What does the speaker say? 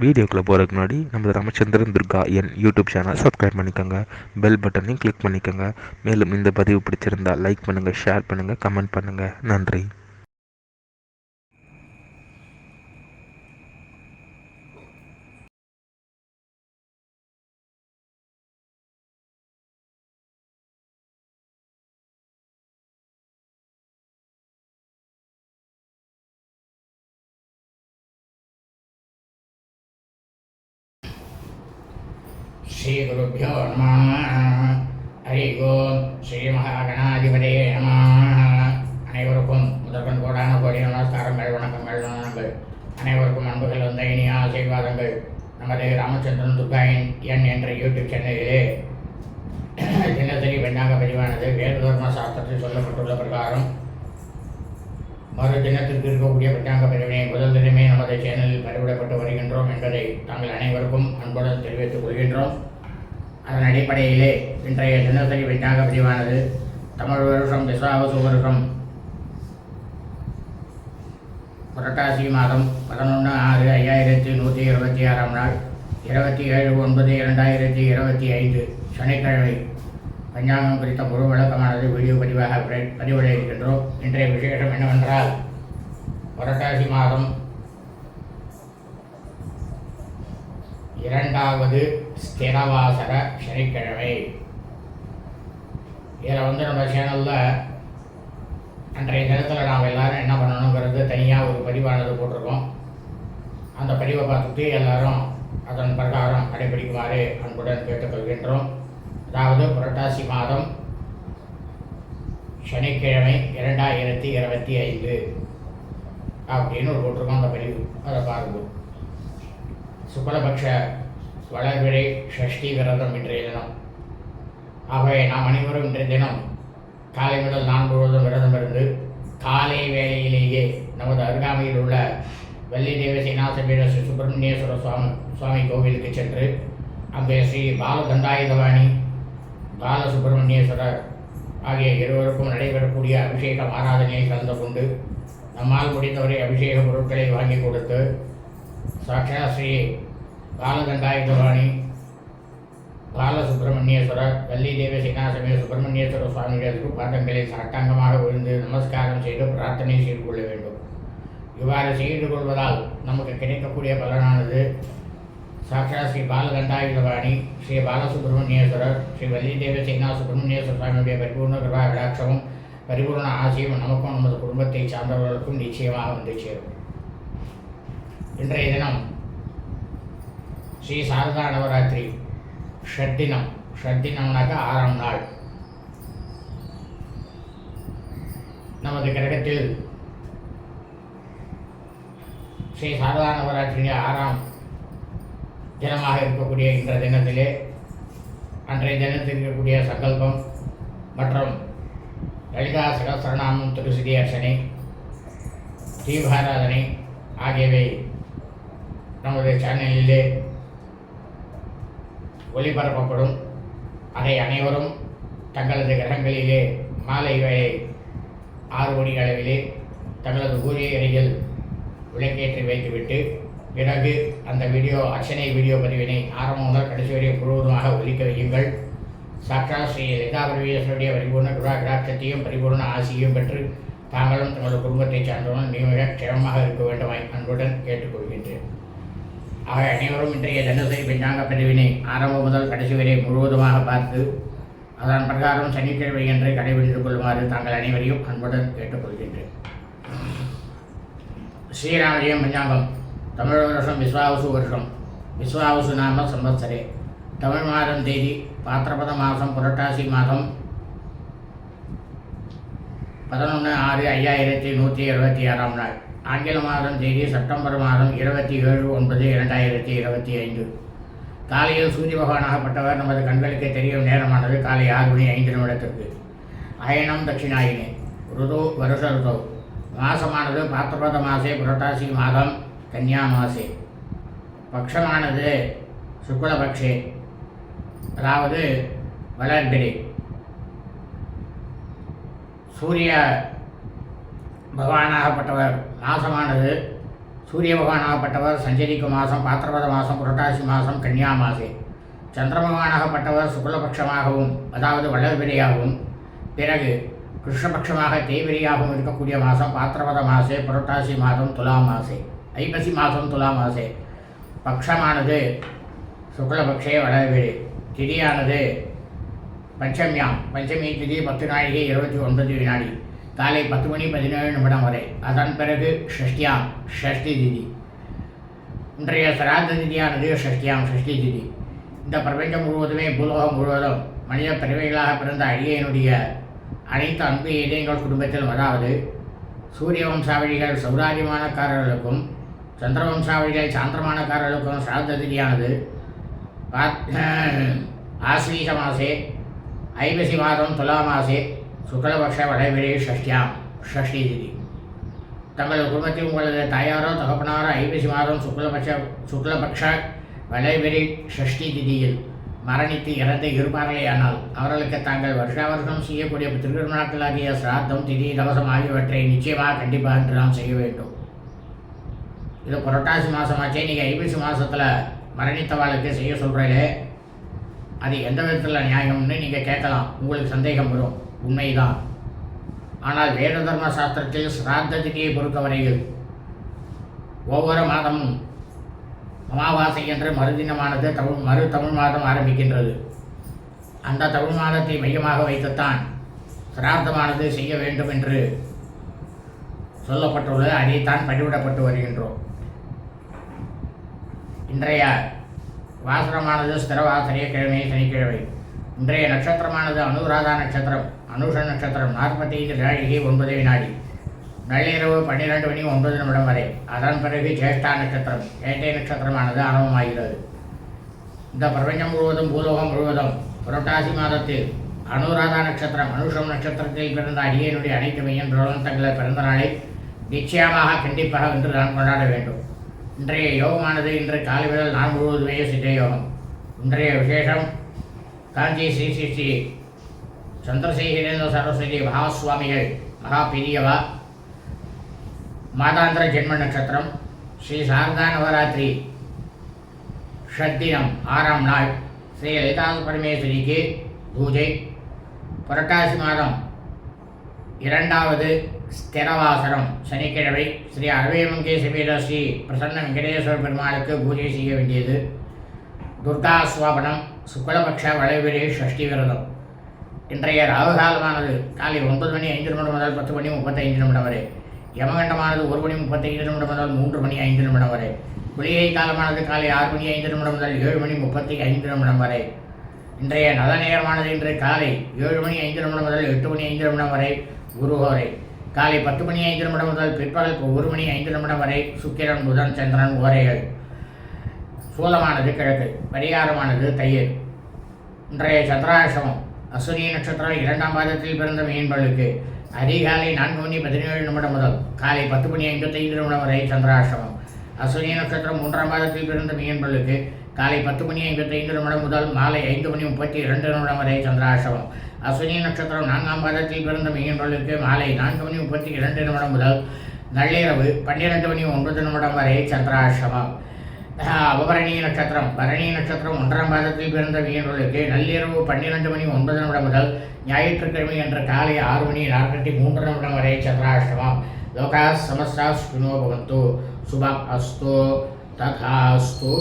வீடியோக்குள்ளே போகிறதுக்கு முன்னாடி நம்ம ராமச்சந்திரன் துர்கா என் யூடியூப் சேனல் சப்ஸ்கிரைப் பண்ணிக்கோங்க, பெல் பட்டனையும் கிளிக் பண்ணிக்கோங்க. மேலும் இந்த பதிவு பிடிச்சிருந்தால் லைக் பண்ணுங்கள், ஷேர் பண்ணுங்கள், கமெண்ட் பண்ணுங்கள். நன்றி. श्री गुरुभ्यो नमः. हरि ओम. श्री महागणाधिपतये नमः. அனைவருக்கும் முதற்கண் கோடான கோடி நமஸ்காரங்கள், வணக்கங்கள், நலன்கள். அனைவருக்கும் அன்புகள் வந்த இனிய ஆசீர்வாதங்கள். நமது ராமச்சந்திரன் துர்காயின் என் என்ற யூடியூப் சேனலிலே தினசரி வெண்ணாக பதிவானது வேறு தர்ம சாஸ்திரத்தில் சொல்லப்பட்டுள்ள பிரகாரம் மறு தினத்திற்கு இருக்கக்கூடிய பஞ்சாங்க பிரிவினை முதல் தினமே நமது சேனலில் பதிவிடப்பட்டு வருகின்றோம் என்பதை தாங்கள் அனைவருக்கும் அன்புடன் தெரிவித்துக் கொள்கின்றோம். அதன் அடிப்படையிலே இன்றைய தினசரி பஞ்சாங்க பதிவானது தமிழ் வருஷம் விஸ்வாவசு வருஷம் புரட்டாசி மாதம் 11/6/5126 நாள் 27/9/2025 சனிக்கிழமை பஞ்சாங்கம் குறித்த முழு விளக்கமானது வீடியோ பதிவாக பதிவிட இருக்கின்றோம். இன்றைய விசேஷம் என்னவென்றால், புரட்டாசி மாதம் 2வது ஸ்திரவாசர சனிக்கிழமை. இதில் நம்ம சேனலில் அன்றைய தினத்தில் நாம் எல்லோரும் என்ன பண்ணணுங்கிறது தனியாக ஒரு பதிவானது போட்டிருக்கோம். அந்த பதிவை பார்த்துட்டு எல்லோரும் அதன் பிரகாரம் கடைபிடிக்குமாறு அன்புடன் கேட்டுக்கொள்கின்றோம். அதாவது புரட்டாசி மாதம் சனிக்கிழமை 2025 அப்படின்னு ஒரு போட்டிருக்கோம் அந்த பதிவு. அதை பாருங்கள். சுக்லபக்ஷ வளர்பிறை ஷஷ்டி விரதம் இன்றைய தினம். ஆகவே நாம் அனைவரும் இன்றைய தினம் காலை முதல் நாள் முழுவதும் விரதம் இருந்து காலை வேளையிலேயே நமது அருகாமையில் உள்ள வள்ளி தேவசேனா சமேத ஸ்ரீ சுப்பிரமணியேஸ்வர சுவாமி கோவிலுக்கு சென்று அங்கே ஸ்ரீ பாலதண்டாயுதவாணி பாலசுப்பிரமணியேஸ்வரர் ஆகிய இருவருக்கும் நடைபெறக்கூடிய அபிஷேகம் ஆராதனையை கலந்து கொண்டு நம்மால் முடிந்தவரை அபிஷேக பொருட்களை வாங்கி கொடுத்து சாட்சா ஸ்ரீ பாலதண்டாயுதவாணி பாலசுப்பிரமணியேஸ்வரர் வள்ளி தேவசேனா சமேத சுப்பிரமணியேஸ்வர சுவாமிகளுக்கு பாதங்களை சாட்டாங்கமாக விழுந்து நமஸ்காரம் செய்து பிரார்த்தனை செய்து கொள்ள வேண்டும். இவ்வாறு செய்து கொள்வதால் நமக்கு கிடைக்கக்கூடிய பலனானது சாட்சா ஸ்ரீ பாலதண்டாயுதவாணி, ஸ்ரீ பாலசுப்பிரமணியேஸ்வரர், ஸ்ரீ வள்ளி தேவசேனா சுப்பிரமணியேஸ்வர சுவாமியுடைய பரிபூர்ண கிருபா விடாட்சமும் பரிபூர்ண ஆசையும் நமக்கும் நமது குடும்பத்தை சார்ந்தவர்களுக்கும் நிச்சயமாக வந்து சேரும். இன்றைய தினம் ஸ்ரீ சாரதா நவராத்திரி ஷட்தினம். ஷட்தினம்னாக்கா 6ஆம் நாள். நமது கிரகத்தில் ஸ்ரீ சாரதா நவராத்திரி 6ஆம் தினமாக இருக்கக்கூடிய இந்த தினத்திலே அன்றைய தினத்தில் இருக்கக்கூடிய சங்கல்பம் மற்றும் லலிதா சகஸ்ரநாமம், திருசிதி அர்ச்சனை, தீபாராதனை ஆகியவை நமது சேனலிலே ஒளிபரப்பப்படும். அதை அனைவரும் தங்களது கிரகங்களிலே மாலை வேளை 6 மணி அளவிலே தங்களது பூஜை அறையில் விளக்கேற்றி வைத்துவிட்டு பிறகு அந்த அர்ச்சனை வீடியோ பதிவினை ஆரம்பம் முதல் கடைசி வரை முழுவதுமாக ஒலிக்க வையுங்கள். சாட்சா ஸ்ரீ லலிதா பரமேஸ்வரருடைய பரிபூர்ண கிருபா கடாட்சத்தையும் பரிபூர்ண ஆசியும் பெற்று தாங்களும் தங்களது குடும்பத்தை சார்ந்தவர்கள் மிக க்ஷேமமாக இருக்க வேண்டுமாய் அன்புடன் கேட்டுக்கொள்கின்றேன். ஆக அனைவரும் இன்றைய தினசரி பஞ்சாங்க பதிவினை ஆரம்பம் முதல் கடைசி வரை முழுவதுமாக பார்த்து அதன் பிரகாரம் சனிக்கிழமை என்று கடைபிடித்துக் கொள்ளுமாறு தாங்கள் அனைவரையும் அன்புடன் கேட்டுக்கொள்கின்றேன். ஸ்ரீராமஜெயம் பஞ்சாங்கம். தமிழ் வருஷம் விஸ்வாவசு வருஷம். விஸ்வாவசு நாம சம்பத்சரே. தமிழ் மாதம் தேதி பாத்திரபத மாதம் புரட்டாசி மாதம் 11/6/5126 நாள். ஆங்கில மாதம் தேதி செப்டம்பர் மாதம் 27/9/2025. காலையில் சூரிய பகவானாகப்பட்டவர் நமது கண்களுக்கு தெரியும் நேரமானது காலை 6:05 அயனம் தட்சிணாயினே. ருது வருஷ ருதோ. மாசமானது பாத்திரபத மாசே புரட்டாசி மாதம் கன்யா மாசே. பக்ஷமானது சுக்லபக்ஷே, அதாவது வளர்பிறை. சூரிய பகவானாகப்பட்டவர் மாசமானது சூரிய பகவானாகப்பட்டவர் சஞ்சரிக்கும் மாதம் பாத்திரபத மாதம் புரட்டாசி மாதம் கன்னியா மாசே. சந்திர பகவானாகப்பட்டவர் சுக்லபட்சமாகவும் அதாவது வளர்பிரையாகவும் பிறகு கிருஷ்ணபட்சமாக தேய்பிரையாகவும் இருக்கக்கூடிய மாதம் பாத்திரபத மாசே புரட்டாசி மாதம் துலா மாசே ஐப்பசி மாதம் துலா மாசே. பக்ஷமானது சுக்லபக்ஷே வளர்பிரை. திதியானது பஞ்சமியாம். பஞ்சமி திதி 10 நாழிகை 29 வினாடி காலை 10 மணி 17 நிமிடம் வரை. அதன் பிறகு ஷஷ்டியாம் ஷஷ்டி திதி. இன்றைய சிராத்த திதியானது ஷஷ்டியாம் ஷஷ்டி திதி. இந்த பிரபஞ்சம் முழுவதுமே பூலோகம் முழுவதும் மனித பிறவைகளாக பிறந்த அடியனுடைய அனைத்து அன்பு இதயங்கள் குடும்பத்தில் அதாவது சூரிய வம்சாவளிகள் சௌராஜ்யமானக்காரர்களுக்கும் சந்திர வம்சாவளிகள் சாந்திரமானக்காரர்களுக்கும் சிராத்த திதியானது ஆஸ்வீச மாசே ஐப்பசி மாதம் துலா மாசே சுக்லபக்ஷ வளர்பிறை ஷஷ்டியாம் ஷஷ்டி திதி. தங்களது குடும்பத்தில் உங்களது தாயாரோ தகப்பனாரோ ஐப்பசி மாதம் சுக்லபக்ஷ வளர்பிறை ஷஷ்டி திதியில் மரணித்து இறந்து இருப்பார்களேயானால் அவர்களுக்கு தாங்கள் வருஷா வருஷம் செய்யக்கூடிய திருநாட்களாகிய சிராத்தம் திதி தவசம் ஆகியவற்றை நிச்சயமாக கண்டிப்பாக என்று நாம் செய்ய வேண்டும். இது புரட்டாசி மாதமாச்சே. நீங்கள் ஐப்பசி மாதத்தில் மரணித்தவாளுக்கு செய்ய சொல்கிறீங்களே, அது எந்த விதத்தில் நியாயம்னு நீங்கள் கேட்கலாம். உங்களுக்கு சந்தேகம் வரும். உண்மைதான். ஆனால் வேத தர்ம சாஸ்திரத்தில் சிராத்த திதியை பொறுத்தவரையில் ஒவ்வொரு மாதமும் அமாவாசை என்று மறுதினமானது தமிழ் மாதம் ஆரம்பிக்கின்றது. அந்த தமிழ் மாதத்தை மையமாக வைத்துத்தான் சிராத்தமானது செய்ய வேண்டும் என்று சொல்லப்பட்டுள்ளது. அதைத்தான் பதிவிடப்பட்டு வருகின்றோம். இன்றைய வாசனமானது ஸ்திரவாசரிய கிழமை சனிக்கிழமை. இன்றைய நட்சத்திரமானது அனுராதா நட்சத்திரம் அனுஷ நட்சத்திரம் 45 நாழிகை 9 வினாடி நள்ளிரவு 12 மணி 9 நிமிடம் வரை. அதன் பிறகு ஜேஷ்டா நட்சத்திரம் கேட்டை நட்சத்திரமானது ஆரம்பமாகிறது. இந்த பிரபஞ்சம் முழுவதும் பூலோகம் முழுவதும் புரட்டாசி மாதத்தில் அனுராதா நட்சத்திரம் அனுஷம் நட்சத்திரத்தில் பிறந்த அடியனுடைய அனைத்து மையன்களும் தங்களது பிறந்த நாளை நிச்சயமாக கண்டிப்பாக இன்று நான் கொண்டாட வேண்டும். இன்றைய யோகமானது இன்று காலை முதல் நாள் முழுவதுமே சித்த யோகம். இன்றைய விசேஷம் காஞ்சி ஸ்ரீ ஸ்ரீ ஸ்ரீ சந்திரசேகரேந்திர சரஸ்வதி மகாசுவாமிகள் மகா பெரியவா மாதாந்திர ஜென்ம நட்சத்திரம் ஸ்ரீ சாரதா நவராத்திரி ஷத்தினம் 6ஆம் நாள் ஸ்ரீ லலிதா பரமேஸ்வரிக்கு பூஜை. புரட்டாசி மாதம் 2வது ஸ்திரவாசனம் சனிக்கிழமை ஸ்ரீ அரவேமங்கே சமேத ஸ்ரீ பிரசன்ன வெங்கடேஸ்வர பெருமாளுக்கு பூஜை செய்ய வேண்டியது. துர்காஸ்வாபனம் சுக்லபக்ஷ வளர்பிறை ஷஷ்டி விரதம். இன்றைய ராகுகாலமானது காலை 9 மணி 5 நிமிடம் முதல் 10 மணி 35 நிமிடம் வரை. யமகண்டமானது 1 மணி 35 நிமிடம் முதல் 3 மணி 5 நிமிடம் வரை. குளிகை காலமானது காலை 6 மணி 5 நிமிடம் முதல் 7 மணி 35 நிமிடம் வரை. இன்றைய நல்ல நேரமானது இன்று காலை 7 மணி 5 நிமிடம் முதல் 8 மணி 5 நிமிடம் வரை குருஹோரை. காலை 10 மணி 5 நிமிடம் முதல் பிற்பகல் 1 மணி 5 நிமிடம் வரை சுக்கிரன் புதன் சந்திரன் ஓரைகள். சூலமானது கிழக்கு. பரிகாரமானது தையர். இன்றைய சந்திராசிரமம் அஸ்வினி நட்சத்திரம் 2ஆம் பாதத்தில் பிறந்த மீன்பர்களுக்கு அதிகாலை 4 மணி 17 நிமிடம் முதல் காலை 10 மணி 55 நிமிடம் வரை சந்திராசிரமம். அஸ்வினி நட்சத்திரம் 3ஆம் பாதத்தில் பிறந்த மீன்பர்களுக்கு காலை 10 மணி 55 நிமிடம் முதல் மாலை 5 மணி 32 நிமிடம் வரை சந்திராசிரமம். அஸ்வினி நட்சத்திரம் 4ஆம் பாதத்தில் பிறந்த மீன்பர்களுக்கு மாலை 4 மணி 32 நிமிடம் முதல் நள்ளிரவு 12 மணி 9 நிமிடம் வரை சந்திராசிரமம். அபபரணி நட்சத்திரம் பரணி நட்சத்திரம் 1ஆம் பாதத்தில் பிறந்த மீனர்களுக்கு நள்ளிரவு 12 மணி 9 நிமிடம் முதல் ஞாயிற்றுக்கிழமை என்ற காலை 6 மணி 43 நிமிடம் வரை சந்திராஷ்டமம். லோகா சமஸ்தா சுனோ பவந்து சுபம் அஸ்து ததாஸ்து.